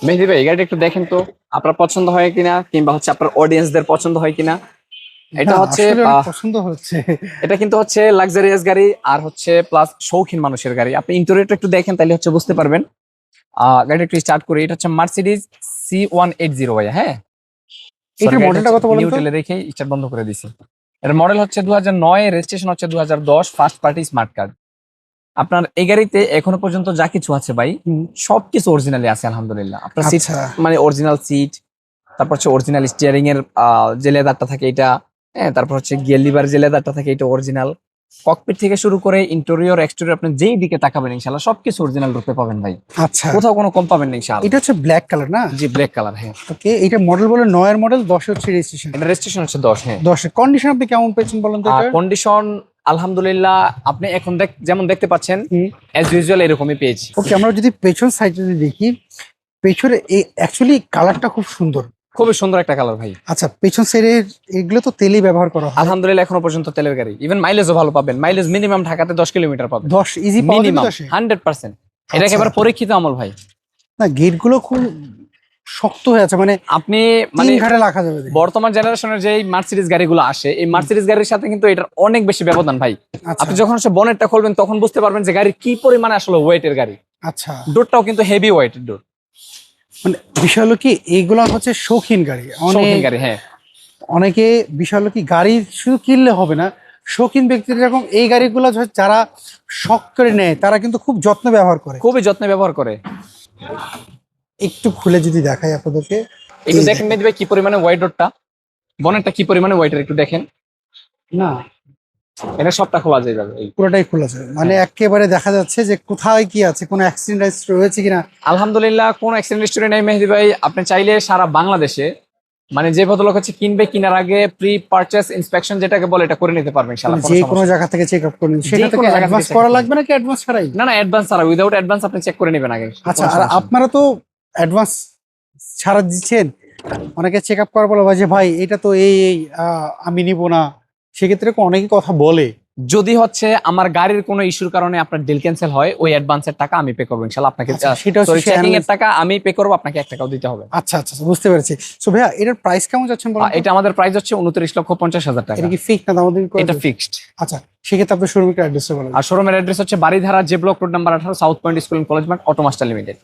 মেহেদি ভাই, এই গাড়িটা একটু দেখেন তো আপনার পছন্দ হয় কিনা, কিংবা হচ্ছে আপনার অডিয়েন্সদের পছন্দ হয় কিনা। এটা না, হচ্ছে আসলে অনেক পছন্দ হচ্ছে। এটা কিন্তু হচ্ছে লাক্সারিয়াস গাড়ি, আর হচ্ছে প্লাস শৌখিন মানুষের গাড়ি। আপনি ইন্টেরিয়রটা একটু দেখেন, তাহলে হচ্ছে বুঝতে পারবেন। গাড়িটা একটু স্টার্ট করি। এটা হচ্ছে মার্সিডিজ C180 ভাইয়া। হ্যাঁ, সরি, এটা গাড়িটা মডেলটা হচ্ছে কত বলেন তো? নিউট্রালে রেখে স্টার্ট বন্ধ করে দিছি। এর মডেল হচ্ছে 2009, রেজিস্ট্রেশন হচ্ছে 2010, ফার্স্ট পার্টি স্মার্ট কার্ড। আপনার এই গাড়িতে এখনো পর্যন্ত যা কিছু আছে ভাই, হুম, সবকিছু অরিজিনালি আছে আলহামদুলিল্লাহ। আপনার সিট আচ্ছা। মানে অরিজিনাল সিট, তারপর হচ্ছে অরিজিনাল স্টিয়ারিং এর যে লেদারটা থাকে এটা, হ্যাঁ, তারপর হচ্ছে গিয়ার লিভার যে লেদারটা থাকে এটা অরিজিনাল। ককপিট থেকে শুরু করে ইন্টেরিয়র এক্সটেরিয়র আপনি যেই দিকে তাকাবেন ইনশাআল্লাহ সবকিছু অরিজিনাল রূপে পাবেন ভাই। আচ্ছা, কোথাও কোনো কম পাবেন না এটা ইনশাআল্লাহ। হচ্ছে ব্ল্যাক কালার না? জি, ব্ল্যাক কালার, হ্যাঁ। ওকে, এটা মডেল বলে 9 এর মডেল, 10 হচ্ছে রেজিস্ট্রেশন। এটা রেজিস্ট্রেশন হচ্ছে 10, হ্যাঁ। 10 এর কন্ডিশন আপনি কেমন পেয়েছেন বলেন তো এটা? কন্ডিশন আলহামদুলিল্লাহ, আপনি এখন যেমন দেখতে পাচ্ছেন অ্যাজ ইউজুয়াল এরকমই পেয়েছি। ওকে, আমরা যদি পেছন সাইড যদি দেখি, পেছনে অ্যাকচুয়ালি কালারটা খুব সুন্দর। খুবই সুন্দর একটা কালার ভাই। আচ্ছা, পেছন সাইডের এগুলো তো তেলই ব্যবহার করা হয়। আলহামদুলিল্লাহ এখনো পর্যন্ত তেলের গাড়ি, ইভেন মাইলেজও ভালো পাবেন। মাইলেজ মিনিমাম ঢাকাতে 10 কিলোমিটার পাবেন 10 ইজি পাওয়া যাবে মিনিমাম, 10 এ? 100%। এটা আচ্ছা, একেবারে পরীক্ষিত আমল ভাই। না গেট গুলো খুব শক্ত হয়ে আছে, মানে আপনি তিন মানে ঘাটে রাখা যাবে দেখি। বর্তমান জেনারেশনের যে মার্সিডিজ গাড়িগুলো আসে, এই মার্সিডিজ গাড়ির সাথে কিন্তু এটার অনেক বেশি ব্যবধান ভাই। আচ্ছা আপনি যখন হচ্ছে বনেটটা খুলবেন তখন বুঝতে পারবেন যে গাড়ি কি পরিমাণে আসলে ওয়েটের গাড়ি। আচ্ছা, ডোরটাও কিন্তু হেভি ওয়েটের ডোর। মানে বিষয় হলো কি এইগুলা হচ্ছে শৌখিন গাড়ি, শৌখিন অনেক গাড়ি, হ্যাঁ। অনেকে বিষয় হলো কি গাড়ি শুধু কিনলে হবে না, শৌখিন ব্যক্তিরা যেরকম এই গাড়িগুলো যারা শখ করে নেয় তারা কিন্তু খুব যত্ন ব্যবহার করে। খুবই যত্নে ব্যবহার করে। একটু খুলে যদি দেখাই আপনাদেরকে, একটু এই দেখেন দেখেন। মেহেদী ভাই কি পরিমাণে ওয়েট ডোরটা, বনেটটা কি পরিমাণে ওয়েটের একটু দেখেন। না, এটা সবটা খোলা যায় যাবে এই। পুরোটাই খোলা আছে, মানে হ্যাঁ। একেবারে দেখা যাচ্ছে যে কোথায় কি আছে, কোনো অ্যাক্সিডেন্ট রয়েছে কিনা। আলহামদুলিল্লাহ কোনো অ্যাক্সিডেন্ট হিস্টরি নেই মেহেদী ভাই। আপনি চাইলে সারা বাংলাদেশে, মানে যে ভদ্রলোক হচ্ছে কিনবে কিনার আগে প্রি পারচেস ইন্সপেকশন যেটাকে বলে, এটা করে নিতে পারবেন মানে ইনশাআল্লাহ, কোনো যে কোনো সমস্যা নেই। জায়গা থেকে চেক আপ করুন, যে সেটা থেকে কোনো জায়গা থেকে অ্যাডভান্স চেক করা আপ। লাগবে নাকি অ্যাডভান্স ছাড়াই? না না, অ্যাডভান্স ছাড়া, উইদাউট অ্যাডভান্স আপনি চেক করে নেবেন আগে, আচ্ছা, কোনো আর সমস্যা নেই। আপনারা তো অ্যাডভান্স ছাড়া দিচ্ছেন, অনেকে চেক আপ করার বলে যে ভাই এটা তো এই আমি নিব না, সেক্ষেত্রে অনেকে কথা বলে। যদি হচ্ছে আমার গাড়ির কোনো ইস্যুর কারণে আপনার ডিল ক্যান্সেল হয়, ওই অ্যাডভান্সের টাকা আমি পে করবো ইনশাআল্লাহ। আপনাকে আচ্ছা, সেটা হচ্ছে সরি, সে চেকিং এর analyze- টাকা আমি পে করবো, আপনাকে 1 টাকাও দিতে হবে না। আচ্ছা আচ্ছা আচ্ছা, বুঝতে পেরেছি। সো ভাইয়া, এটার প্রাইস কেমন যাচ্ছেন বলুন তো? এটা আমাদের প্রাইস হচ্ছে 29,50,000 টাকা। এটা কি ফিক্স না দামাদামি করে এটা দেবে? ফিক্সড। আচ্ছা, সেক্ষেত্রে আপনার শোরুমের অ্যাড্রেসটা বলেন। আর শোরুমের অ্যাড্রেস হচ্ছে Baridhara, J block, road number 18, south point school and college মাঠ, অটোমাস্টার লিমিটেড।